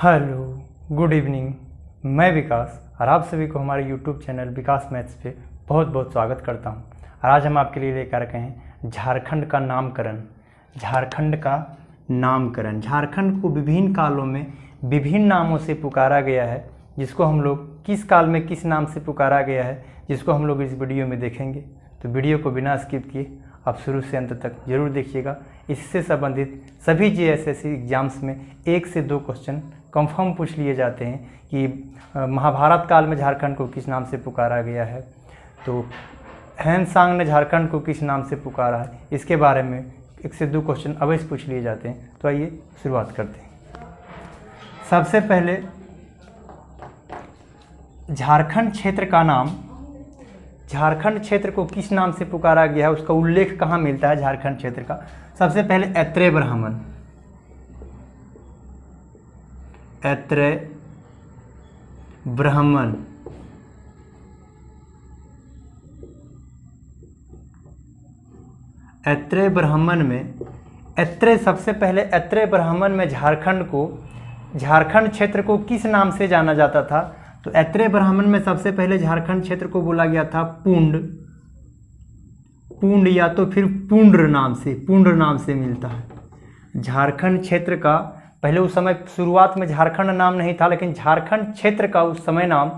Hello, good evening. मैं विकास और आप सभी को हमारे यूट्यूब चैनल विकास मैथ्स पे बहुत बहुत स्वागत करता हूं। और आज हम आपके लिए लेकर के हैं झारखंड का नामकरण। झारखंड का नामकरण, झारखंड को विभिन्न कालों में विभिन्न नामों से पुकारा गया है, जिसको हम लोग किस काल में किस नाम से पुकारा गया है, जिसको हम लोग इस वीडियो में देखेंगे। तो वीडियो को बिना स्किप किए आप शुरू से अंत तक जरूर देखिएगा। इससे संबंधित सभी जीएसएससी एग्जाम्स में 1 से 2 क्वेश्चन कंफर्म पूछ लिए जाते हैं कि महाभारत काल में झारखंड को किस नाम से पुकारा गया है, तो ह्वेनसांग ने झारखंड को किस नाम से पुकारा है, इसके बारे में 1 से 2 क्वेश्चन अवश्य पूछ लिए जाते हैं। तो आइए शुरुआत करते हैं। सबसे पहले झारखंड क्षेत्र का नाम, झारखंड क्षेत्र को किस नाम से पुकारा गया है, उसका उल्लेख कहाँ मिलता है झारखंड क्षेत्र का। सबसे पहले ऐत्रेय ब्राह्मण, ऐत्रेय ब्राह्मण, ऐत्रेय ब्राह्मण में ऐत्रेय, सबसे पहले ऐत्रेय ब्राह्मण में झारखंड क्षेत्र को किस नाम से जाना जाता था। तो ऐत्रेय ब्राह्मण में सबसे पहले झारखंड क्षेत्र को बोला गया था पुंड या तो फिर पुंड्र नाम से मिलता है। झारखंड क्षेत्र का पहले उस समय शुरुआत में झारखंड नाम नहीं था, लेकिन झारखंड क्षेत्र का उस समय नाम,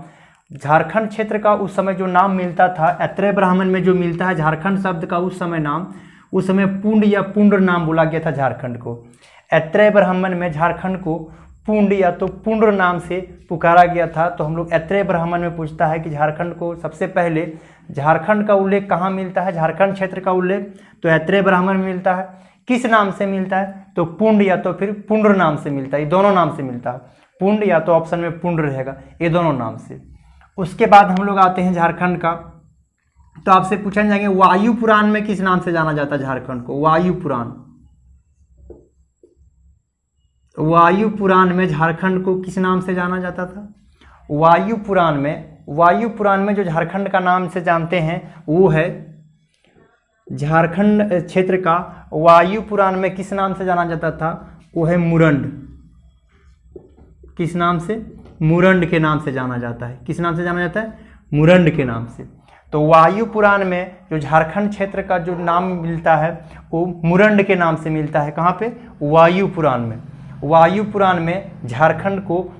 झारखंड क्षेत्र का उस समय जो नाम मिलता था ऐत्रेय ब्राह्मण में जो मिलता है झारखंड शब्द का उस समय नाम, उस समय पुंड या पुंड्र नाम बोला गया था झारखंड को। ऐत्रेय ब्राह्मण में झारखंड को पुंड या तो पुंड्र नाम से पुकारा गया था। तो हम लोग ऐत्रेय ब्राह्मण में पूछता है कि झारखंड को सबसे पहले झारखंड का उल्लेख कहाँ मिलता है, झारखंड क्षेत्र का उल्लेख तो ऐत्रेय ब्राह्मण में मिलता है। किस नाम से मिलता है, तो पुंड या तो फिर पुंड्र नाम से मिलता है। ये दोनों नाम से मिलता है, पुंड या तो ऑप्शन में पुंड्र रहेगा, ये दोनों नाम से। उसके बाद हम लोग आते हैं झारखंड का, तो आपसे पूछे जाएंगे वायु पुराण में किस नाम से जाना जाता है झारखंड को। वायु पुराण में झारखंड को किस नाम से जाना जाता था। वायु पुराण में जो झारखंड का नाम से जानते हैं वो है, झारखंड क्षेत्र का वायु पुराण में किस नाम से जाना जाता था, वो है मुरंड। किस नाम से, मुरंड के नाम से जाना जाता है। किस नाम से जाना जाता है, मुरंड के नाम से। तो वायु पुराण में जो झारखंड क्षेत्र का जो नाम मिलता है वो मुरंड के नाम से मिलता है। कहाँ पे, वायु पुराण में। वायु पुराण में झारखंड को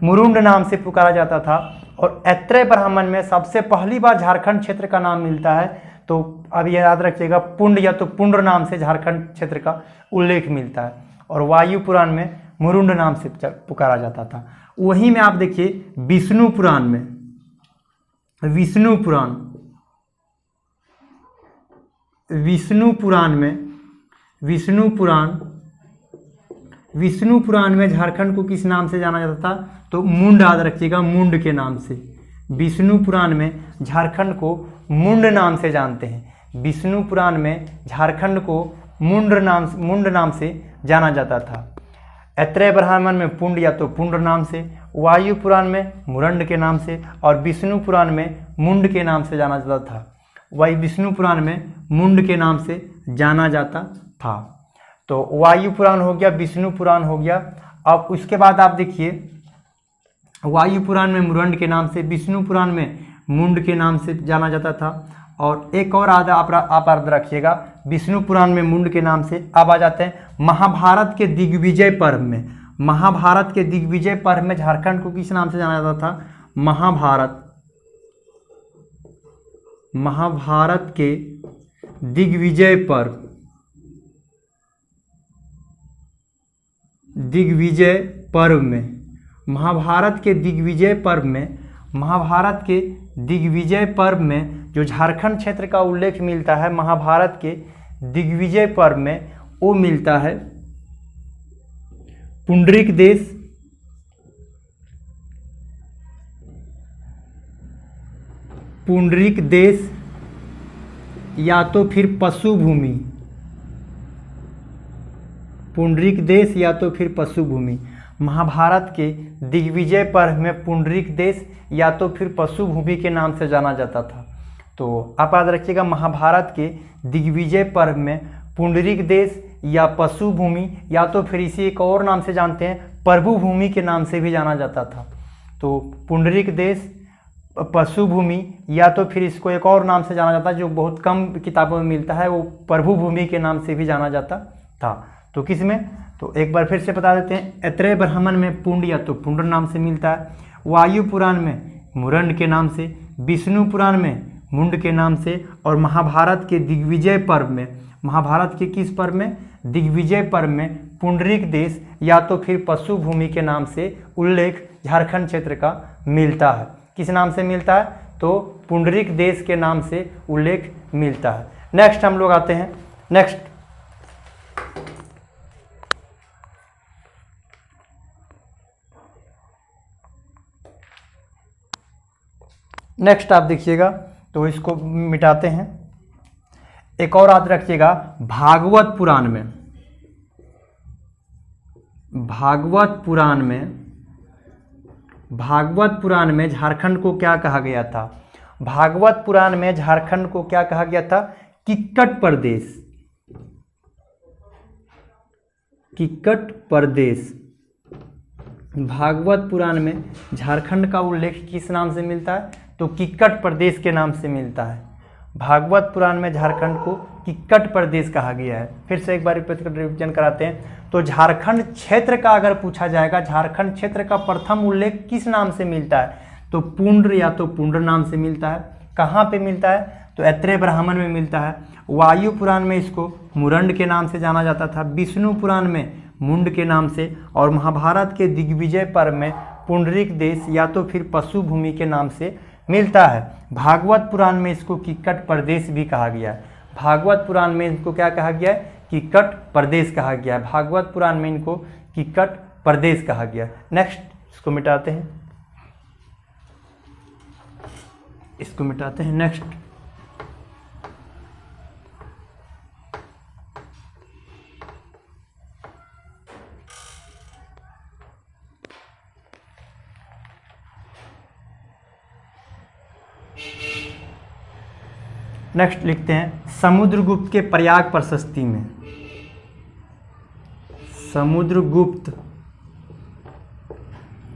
मुरुंड नाम से पुकारा जाता था। और ऐत्रेय ब्राह्मण में सबसे पहली बार झारखंड क्षेत्र का नाम मिलता है। तो अब ये याद रखिएगा, पुंड या तो पुंड्र नाम से झारखंड क्षेत्र का उल्लेख मिलता है, और वायु पुराण में मुरुंड नाम से पुकारा जाता था। वहीं में आप देखिए विष्णु पुराण में, विष्णु पुराण में झारखंड को किस नाम से जाना जाता था, तो मुंड, याद रखिएगा, मुंड के नाम से। विष्णु पुराण में झारखंड को मुंड नाम से जानते हैं। विष्णु पुराण में झारखंड को मुंड नाम से जाना जाता था। ऐत्रेय ब्राह्मण में पुंड या तो पुंड्र नाम से, वायु पुराण में मुरंड के नाम से, और विष्णु पुराण में मुंड के नाम से जाना जाता था। वही विष्णु पुराण में मुंड के नाम से जाना जाता था। तो वायु पुराण हो गया, विष्णु पुराण हो गया। अब उसके बाद आप देखिए, वायु पुराण में मुरंड के नाम से, विष्णु पुराण में मुंड के नाम से जाना जाता था। और एक और आप याद रखिएगा, विष्णु पुराण में मुंड के नाम से। अब आ जाते हैं महाभारत के दिग्विजय पर्व में। महाभारत के दिग्विजय पर्व में झारखंड को किस नाम से जाना जाता था, महाभारत के दिग्विजय पर्व में, महाभारत के दिग्विजय पर्व में जो झारखंड क्षेत्र का उल्लेख मिलता है, महाभारत के दिग्विजय पर्व में वो मिलता है पुंडरीक देश या तो फिर पशुभूमि। पुंडरीक देश या तो फिर पशुभूमि। महाभारत के दिग्विजय पर्व में पुंडरीक देश या तो फिर पशुभूमि के नाम से जाना जाता था। तो आप याद रखिएगा, महाभारत के दिग्विजय पर्व में पुंडरीक देश या पशुभूमि या तो फिर इसी एक और नाम से जानते हैं प्रभु भूमि के नाम से भी जाना जाता था। तो पुंडरीक देश, पशु भूमि, या तो फिर इसको एक और नाम से जाना जाता है जो बहुत कम किताबों में मिलता है, वो प्रभु भूमि के नाम से भी जाना जाता था। तो किस में, तो एक बार फिर से बता देते हैं। ऐत्रेय ब्राह्मण में पुंड या तो पुंड नाम से मिलता है, वायु पुराण में मुरंड के नाम से, विष्णु पुराण में मुंड के नाम से, और महाभारत के दिग्विजय पर्व में, महाभारत के किस पर्व में, दिग्विजय पर्व में पुंडरीक देश या तो फिर पशु भूमि के नाम से उल्लेख झारखंड क्षेत्र का मिलता है। किस नाम से मिलता है, तो पुंडरीक देश के नाम से उल्लेख मिलता है। नेक्स्ट हम लोग आते हैं, नेक्स्ट आप देखिएगा, तो इसको मिटाते हैं। एक और याद रखिएगा, भागवत पुराण में, भागवत पुराण में झारखंड को क्या कहा गया था, भागवत पुराण में झारखंड को क्या कहा गया था, किक्कट प्रदेश, किक्कट प्रदेश। भागवत पुराण में झारखंड का उल्लेख किस नाम से मिलता है, तो किक्कट प्रदेश के नाम से मिलता है। भागवत पुराण में झारखंड को किक्कट प्रदेश कहा गया है। फिर से एक बार रिविजन कराते हैं। तो झारखंड क्षेत्र का अगर पूछा जाएगा, झारखंड क्षेत्र का प्रथम उल्लेख किस नाम से मिलता है, तो पुंड्र या तो पुंड्र नाम से मिलता है। कहाँ पे मिलता है, तो ऐत्रेय ब्राह्मण में मिलता है। वायु पुराण में इसको मुरंड के नाम से जाना जाता था, विष्णु पुराण में मुंड के नाम से, और महाभारत के दिग्विजय पर्व में पुंडरीक देश या तो फिर पशु भूमि के नाम से मिलता है। भागवत पुराण में इसको किक्कट प्रदेश भी कहा गया है। भागवत पुराण में इनको क्या कहा गया है, किक्कट प्रदेश कहा गया है। भागवत पुराण में इनको किक्कट प्रदेश कहा गया है। नेक्स्ट इसको मिटाते हैं, इसको मिटाते हैं। नेक्स्ट नेक्स्ट लिखते हैं, समुद्रगुप्त के प्रयाग प्रशस्ति में, समुद्रगुप्त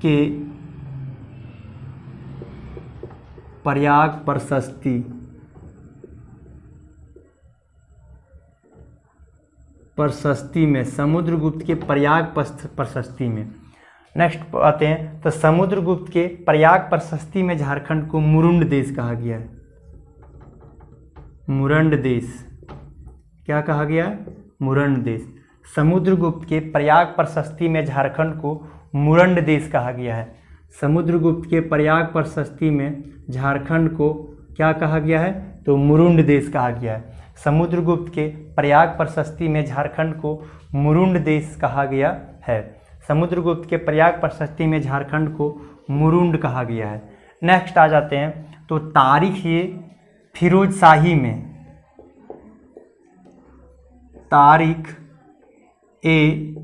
के प्रयाग प्रशस्ति, में, समुद्रगुप्त के प्रयाग प्रशस्ति में। नेक्स्ट आते हैं, तो समुद्रगुप्त के प्रयाग प्रशस्ति में झारखंड को मुरुंड देश कहा गया है। मुरंड देश क्या कहा गया है, मुरंड देश। समुद्रगुप्त के प्रयाग प्रशस्ति में झारखंड को मुरंड देश कहा गया है। समुद्रगुप्त के प्रयाग प्रशस्ति में झारखंड को क्या कहा गया है, तो मुरुंड देश कहा गया है। समुद्रगुप्त के प्रयाग प्रशस्ति में झारखंड को मुरुंड देश कहा गया है। समुद्रगुप्त के प्रयाग प्रशस्ति में झारखंड को मुरुंड कहा गया है। नेक्स्ट आ जाते हैं, तो तारीख ये फिरोजशाही में, तारीख ए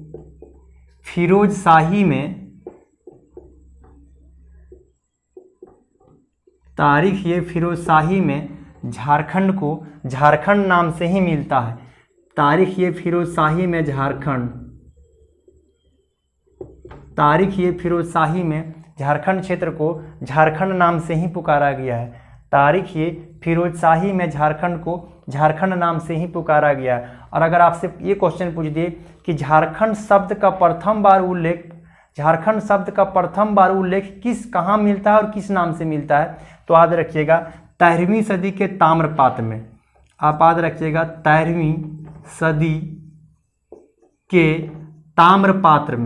फिरोजशाही में, तारीख ये फिरोजशाही में झारखंड को झारखंड नाम से ही मिलता है। तारीख ये फिरोजशाही में झारखंड, तारीख ये फिरोजशाही में झारखंड क्षेत्र को झारखंड नाम से ही पुकारा गया है। तारीख ये फिरोजशाही में झारखंड को झारखंड नाम से ही पुकारा गया है। और अगर आपसे ये क्वेश्चन पूछ दिए कि झारखंड शब्द का प्रथम बार उल्लेख, झारखंड शब्द का प्रथम बार उल्लेख कहाँ मिलता है और किस नाम से मिलता है, तो याद रखिएगा 13वीं सदी के ताम्रपात्र में। आप याद रखिएगा 13वीं सदी के ताम्रपात्र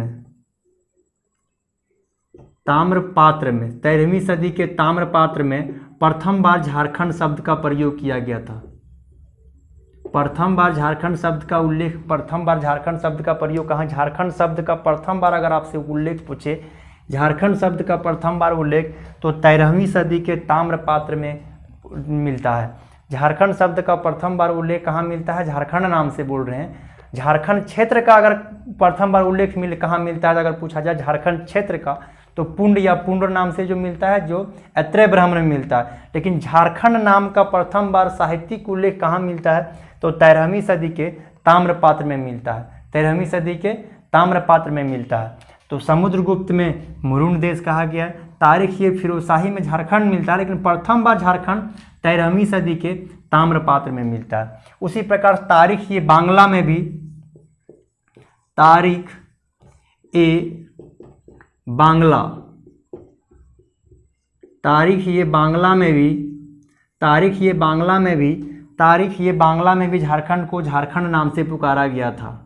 में, 13वीं सदी के ताम्रपात्र में प्रथम बार झारखंड शब्द का प्रयोग किया गया था। प्रथम बार झारखंड शब्द का उल्लेख, प्रथम बार झारखंड शब्द का प्रयोग कहाँ, झारखंड शब्द का प्रथम बार अगर आपसे उल्लेख पूछे, झारखंड शब्द का प्रथम बार उल्लेख, तो 13वीं सदी के ताम्रपात्र में मिलता है। झारखंड शब्द का प्रथम बार उल्लेख कहाँ मिलता है, झारखंड नाम से बोल रहे हैं। झारखंड क्षेत्र का अगर प्रथम बार उल्लेख कहाँ मिलता है, अगर पूछा जाए झारखंड क्षेत्र का, तो पुंड या पुंड नाम से जो मिलता है, जो ऐत्रेय ब्राह्मण में मिलता है। लेकिन झारखंड नाम का प्रथम बार साहित्यिक उल्लेख कहाँ मिलता है, तो 13वीं सदी के ताम्रपात्र में मिलता है। 13वीं सदी के ताम्रपात्र में मिलता है। तो समुद्रगुप्त में मुरुंड देश कहा गया है। तारीख ये फिरोजशाही में झारखंड मिलता है, लेकिन प्रथम बार झारखंड 13वीं सदी के ताम्रपात्र में मिलता है। उसी प्रकार तारीख ये बांग्ला में भी, तारीख ए बांग्ला, तारीख ये बांग्ला में भी, तारीख ये बांग्ला में भी, तारीख ये बांग्ला में भी झारखंड को झारखंड नाम से पुकारा गया था।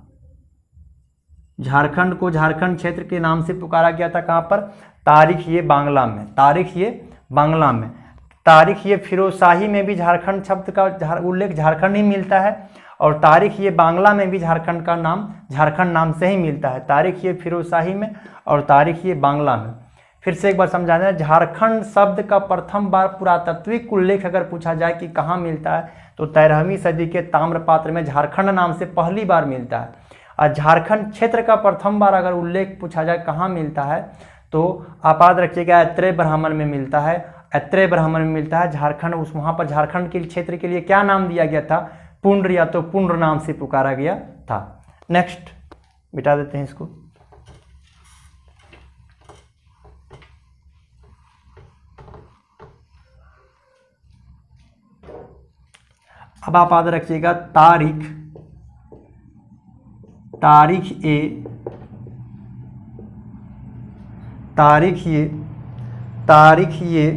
झारखंड को झारखंड क्षेत्र के नाम से पुकारा गया था। कहाँ पर? तारीख ये बांग्ला में, तारीख ये बांग्ला में। तारीख ये फिरोजशाही में भी झारखंड शब्द का उल्लेख झारखंड ही मिलता है, और तारीख ये बांग्ला में भी झारखंड का नाम झारखंड नाम से ही मिलता है। तारीख ये फिरोजशाही में और तारीख ये बांग्ला में। फिर से एक बार समझा दें, झारखंड शब्द का प्रथम बार पुरातात्विक उल्लेख अगर पूछा जाए कि कहाँ मिलता है, तो 13वीं सदी के ताम्रपात्र में झारखंड नाम से पहली बार मिलता है। और झारखंड क्षेत्र का प्रथम बार अगर उल्लेख पूछा जाए कहाँ मिलता है, तो आप याद रखिएगा ऐत्रेय ब्राह्मण में मिलता है। ऐत्रेय ब्राह्मण में मिलता है झारखंड। वहाँ पर झारखंड के क्षेत्र के लिए क्या नाम दिया गया था? पुंड्र, या तो पुंड्र नाम से पुकारा गया था। नेक्स्ट मिटा देते हैं इसको। अब आप याद रखिएगा तारीख, तारीख ए, तारीख ये, तारीख ये,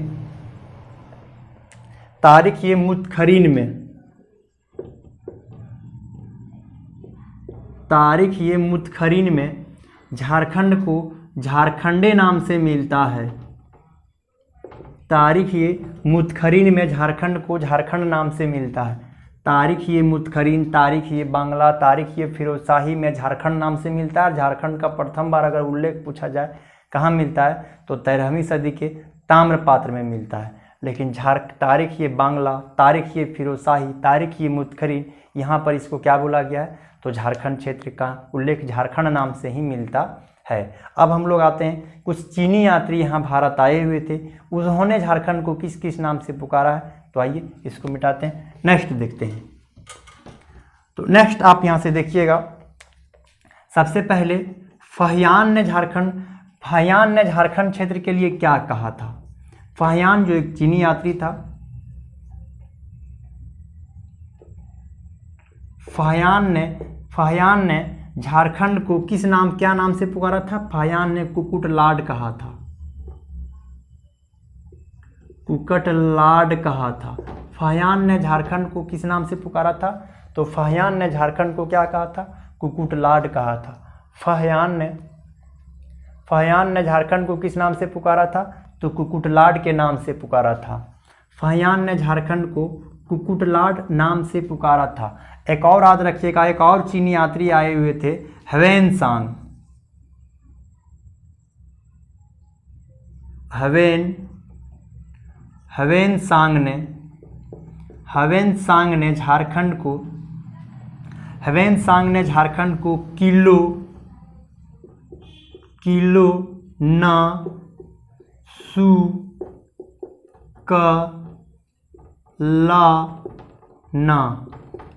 तारीख ये मुतखरीन में, तारीख ये मुतखरीन में झारखंड को झारखंडे नाम से मिलता है। तारीख ये मुतखरीन में झारखंड को झारखंड नाम से मिलता है। तारीख ये मुतखरीन, तारीख ये बांग्ला, तारीख ये फिरोजशाही में झारखंड नाम से मिलता है। झारखंड का प्रथम बार अगर उल्लेख पूछा जाए कहाँ मिलता है, तो 13वीं सदी के ताम्रपात्र में मिलता है। लेकिन तारीख ये बांग्ला, तारीख ये फिरोजशाही, तारीख ये मुतखरीन, यहाँ पर इसको क्या बोला गया है, तो झारखंड क्षेत्र का उल्लेख झारखंड नाम से ही मिलता है। अब हम लोग आते हैं, कुछ चीनी यात्री यहाँ भारत आए हुए थे, उन्होंने झारखंड को किस किस नाम से पुकारा है, तो आइए इसको मिटाते हैं। नेक्स्ट देखते हैं। तो नेक्स्ट आप यहाँ से देखिएगा, सबसे पहले फाहियान ने झारखंड क्षेत्र के लिए क्या कहा था। फाहियान जो एक चीनी यात्री था, फाहियान ने झारखंड को किस नाम, क्या नाम से पुकारा था? फाहियान ने कुकुटलाड कहा था। कुकुटलाड कहा था। फाहियान ने झारखंड को किस नाम से पुकारा था? तो फाहियान ने झारखंड को क्या कहा था? कुकुटलाड कहा था। फाहियान ने झारखंड को किस नाम से पुकारा था? तो कुकुटलाड के नाम से पुकारा था। फाहियान ने झारखंड को कुकुटलाड नाम से पुकारा था। एक और याद रखिएगा, एक और चीनी यात्री आए हुए थे, ह्वेनसांग। ह्वेनसांग ने झारखंड को किलो न सु क ला ना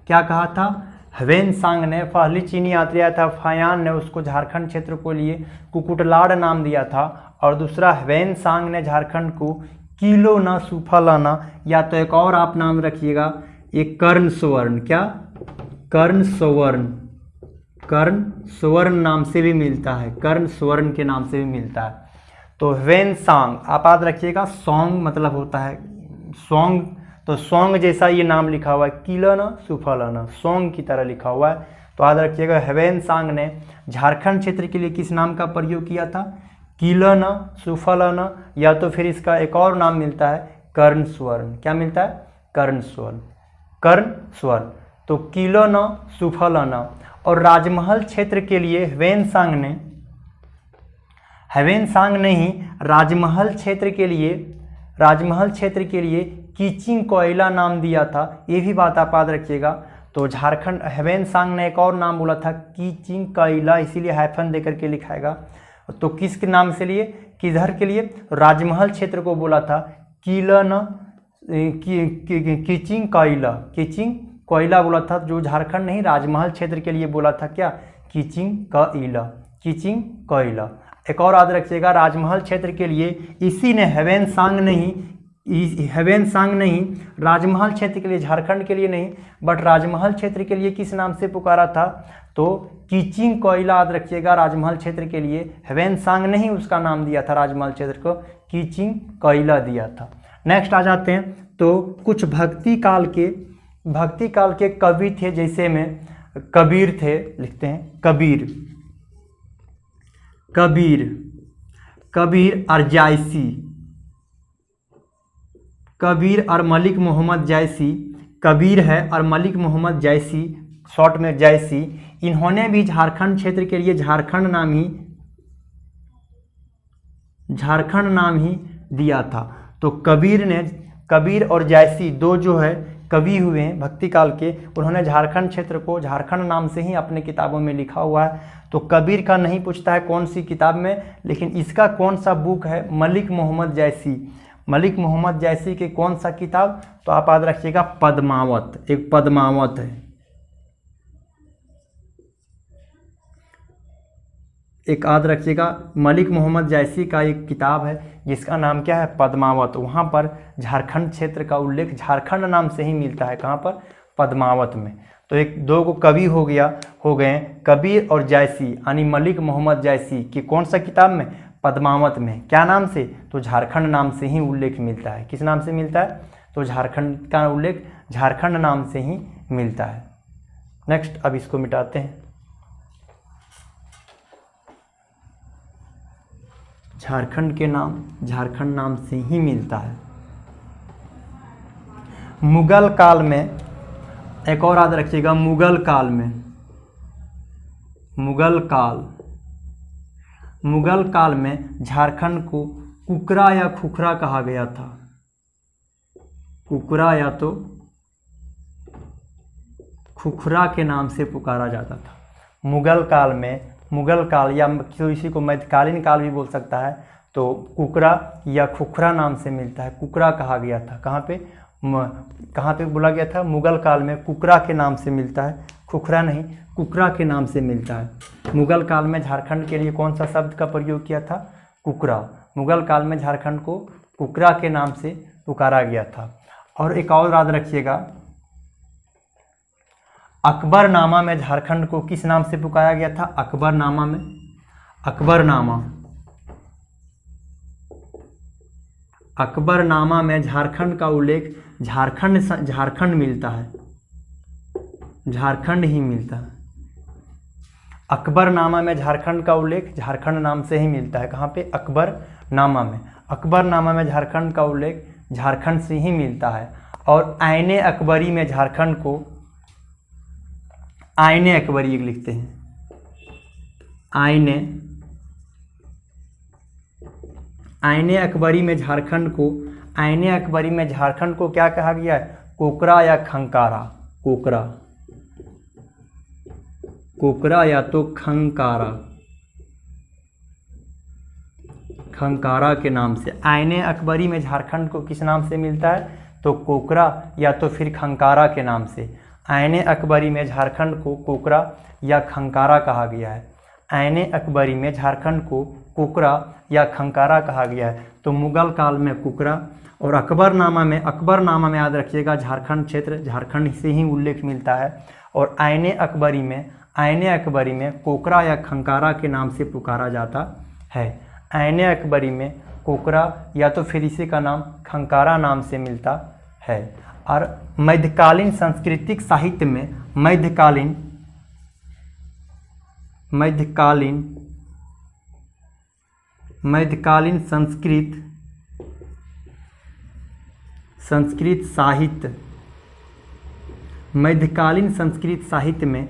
क्या कहा था? ह्वेनसांग ने, पहली चीनी यात्री आया था फाहियान ने, उसको झारखंड क्षेत्र को लिए कुकुटलाड नाम दिया था। और दूसरा ह्वेनसांग ने झारखंड को किलो ना सुफलाना, या तो एक और आप नाम रखिएगा, ये कर्ण स्वर्ण, क्या? कर्ण स्वर्ण नाम से भी मिलता है, कर्ण स्वर्ण के नाम से भी मिलता है। तो ह्वेनसांग आप याद रखिएगा, सॉन्ग मतलब होता है सॉन्ग, तो सॉन्ग जैसा ये नाम लिखा हुआ है, किलना सुफलाना, सॉन्ग की तरह लिखा हुआ है। तो याद रखिएगा ह्वेनसांग ने झारखंड क्षेत्र के लिए किस नाम का प्रयोग किया था? किलना सुफलाना, या तो फिर इसका एक और नाम मिलता है कर्ण स्वर्ण। क्या मिलता है? कर्ण स्वर्ण। तो किलना सुफलाना। और राजमहल क्षेत्र के लिए ह्वेनसांग ने ही राजमहल क्षेत्र के लिए कीचिंग कोयला नाम दिया था। ये भी बात आप याद रखिएगा। तो झारखंड, ह्वेनसांग ने एक और नाम बोला था कीचिंग कोयला, इसीलिए हाइफन देकर के लिखाएगा। तो किसके नाम से लिए, किधर के लिए? राजमहल क्षेत्र को बोला था कीचिंग कोयला बोला था, जो झारखंड नहीं राजमहल क्षेत्र के लिए बोला था क्या? कीचिंग कोयला। एक और याद रखिएगा, राजमहल क्षेत्र के लिए इसी ने ह्वेनसांग नहीं, राजमहल क्षेत्र के लिए, झारखंड के लिए नहीं, बट राजमहल क्षेत्र के लिए किस नाम से पुकारा था, तो कीचिंग कोयला याद रखिएगा। राजमहल क्षेत्र के लिए ह्वेनसांग नहीं उसका नाम दिया था, राजमहल क्षेत्र को कीचिंग कोयला दिया था। नेक्स्ट आ जाते हैं, तो कुछ भक्ति काल के कवि थे, जैसे में कबीर थे, लिखते हैं कबीर और जायसी, कबीर और मलिक मोहम्मद जायसी, कबीर है और मलिक मोहम्मद जायसी, शॉर्ट में जायसी, इन्होंने भी झारखंड क्षेत्र के लिए झारखंड नाम ही दिया था। तो कबीर और जायसी दो जो है कवि हुए हैं भक्ति काल के, उन्होंने झारखंड क्षेत्र को झारखंड नाम से ही अपने किताबों में लिखा हुआ है। तो कबीर का नहीं पूछता है कौन सी किताब में, लेकिन इसका कौन सा बुक है, मलिक मोहम्मद जायसी के कौन सा किताब, तो आप याद रखिएगा पद्मावत, एक पद्मावत है, एक याद रखिएगा मलिक मोहम्मद जायसी का एक किताब है जिसका नाम क्या है, पद्मावत। वहाँ पर झारखंड क्षेत्र का उल्लेख झारखंड नाम से ही मिलता है, कहाँ पर, पद्मावत में। तो एक दो को कवि हो गए कबीर और जायसी, यानी मलिक मोहम्मद जायसी की कौन सा किताब में, पद्मावत में। क्या नाम से, तो झारखंड नाम से ही उल्लेख मिलता है। किस नाम से मिलता है, तो झारखंड का उल्लेख झारखंड नाम से ही मिलता है। नेक्स्ट, अब इसको मिटाते हैं। झारखंड के नाम झारखंड नाम से ही मिलता है। मुगल काल में, एक और याद रखिएगा, मुगल काल में झारखंड को कुकरा या खुखरा कहा गया था। कुकरा या तो खुखरा के नाम से पुकारा जाता था। मुगल काल या इसी को मध्यकालीन काल भी बोल सकता है, तो कुकरा या खुखरा नाम से मिलता है। कुकरा कहा गया था, कहाँ पे बोला गया था, मुगल काल में कुकरा के नाम से मिलता है, खुखरा नहीं, कुकरा के नाम से मिलता है। मुगल काल में झारखंड के लिए कौन सा शब्द का प्रयोग किया था, कुकरा। मुगल काल में झारखंड को कुकरा के नाम से पुकारा गया था। और एक और याद रखिएगा, अकबरनामा में झारखंड को किस नाम से पुकारा गया था, अकबरनामा में झारखंड का उल्लेख झारखंड मिलता है, झारखंड ही मिलता है। अकबरनामा में झारखंड का उल्लेख झारखंड नाम से ही मिलता है। कहाँ पे, अकबरनामा में झारखंड का उल्लेख झारखंड से ही मिलता है। और आईने अकबरी में झारखंड को, आईने अकबरी लिखते हैं, आईने अकबरी में झारखंड को क्या कहा गया है, कोकरा या खंकारा, कोकरा या तो खंकारा के नाम से। आईने अकबरी में झारखंड को किस नाम से मिलता है, तो कोकरा या तो फिर खंकारा के नाम से। आईने अकबरी में झारखंड को कोकरा या खंकारा कहा गया है। आईने अकबरी में झारखंड को कोकरा या खंकारा कहा गया है। तो मुगल काल में कुकरा, और अकबरनामा में याद रखिएगा झारखंड क्षेत्र झारखंड से ही उल्लेख मिलता है। और आईने अकबरी में कोकरा या खंकारा के नाम से पुकारा जाता है। आईने अकबरी में कोकरा या तो फिर इसी का नाम खंकारा नाम से मिलता है। और मध्यकालीन सांस्कृतिक साहित्य में मध्यकालीन संस्कृत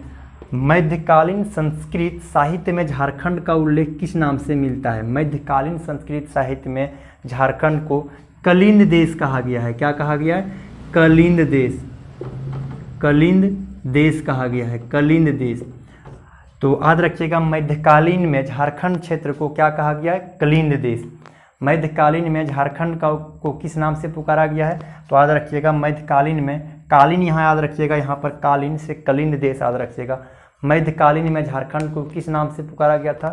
साहित्य में झारखंड का उल्लेख किस नाम से मिलता है। मध्यकालीन संस्कृत साहित्य में झारखंड को कलिंद देश कहा गया है। क्या कहा गया है, कलिंद देश कहा गया है, कलिंद देश। तो याद रखिएगा मध्यकालीन में झारखंड क्षेत्र को क्या कहा गया है, कलिंद देश। मध्यकालीन में झारखंड को किस नाम से पुकारा गया है, तो याद रखिएगा मध्यकालीन में, कालीन यहाँ याद रखिएगा, यहाँ पर कालीन से कलिंद देश याद रखिएगा। मध्यकालीन में झारखंड को किस नाम से पुकारा गया था,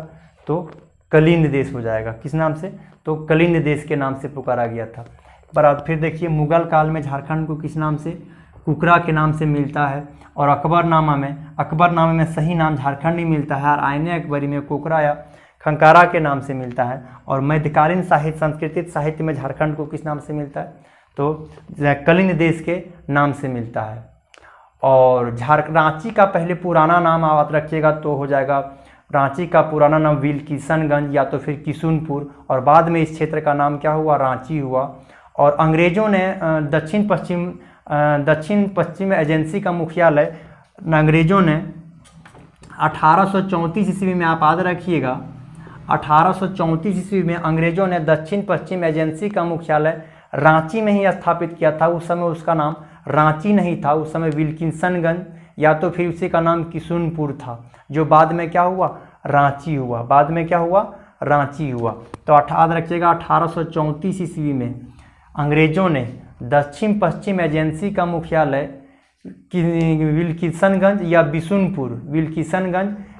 तो कलिंद देश हो जाएगा। किस नाम से? तो कलिंद देश के नाम से पुकारा गया था। पर फिर देखिए मुगल काल में झारखंड को किस नाम से? कुकरा के नाम से मिलता है। और अकबरनामा में सही नाम झारखंड ही मिलता है। और आईने अकबरी में कोकरा या खंकारा के नाम से मिलता है। और मध्यकालीन साहित्य, संस्कृत साहित्य में झारखंड को किस नाम से मिलता है? तो कलिंद देश के नाम से मिलता है। और रांची का पहले पुराना नाम आप रखिएगा तो हो जाएगा, रांची का पुराना नाम विल्किसनगंज या तो फिर किशुनपुर, और बाद में इस क्षेत्र का नाम क्या हुआ? रांची हुआ। और अंग्रेज़ों ने दक्षिण पश्चिम एजेंसी का मुख्यालय अंग्रेज़ों ने 1834 ईस्वी में, आप याद रखिएगा, 1834 ईस्वी में अंग्रेज़ों ने दक्षिण पश्चिम एजेंसी का मुख्यालय रांची में ही स्थापित किया था। उस समय उसका नाम रांची नहीं था, उस समय विल्किसनगंज या तो फिर उसी का नाम किशुनपुर था, जो बाद में क्या हुआ? रांची हुआ। बाद में क्या हुआ? रांची हुआ। तो याद रखिएगा 1834 ईस्वी में अंग्रेज़ों ने दक्षिण पश्चिम एजेंसी का मुख्यालय विल्किसनगंज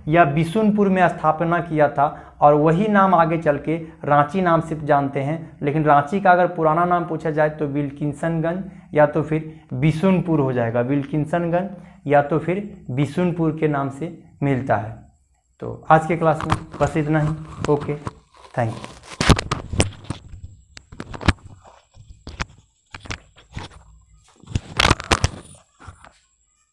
या बिशुनपुर में स्थापना किया था। और वही नाम आगे चल के रांची नाम से जानते हैं। लेकिन रांची का अगर पुराना नाम पूछा जाए तो विल्किसनगंज या तो फिर बिशुनपुर हो जाएगा। विल्किसनगंज या तो फिर बिशुनपुर के नाम से मिलता है। तो आज के क्लास में बस इतना ही। Okay, thank you.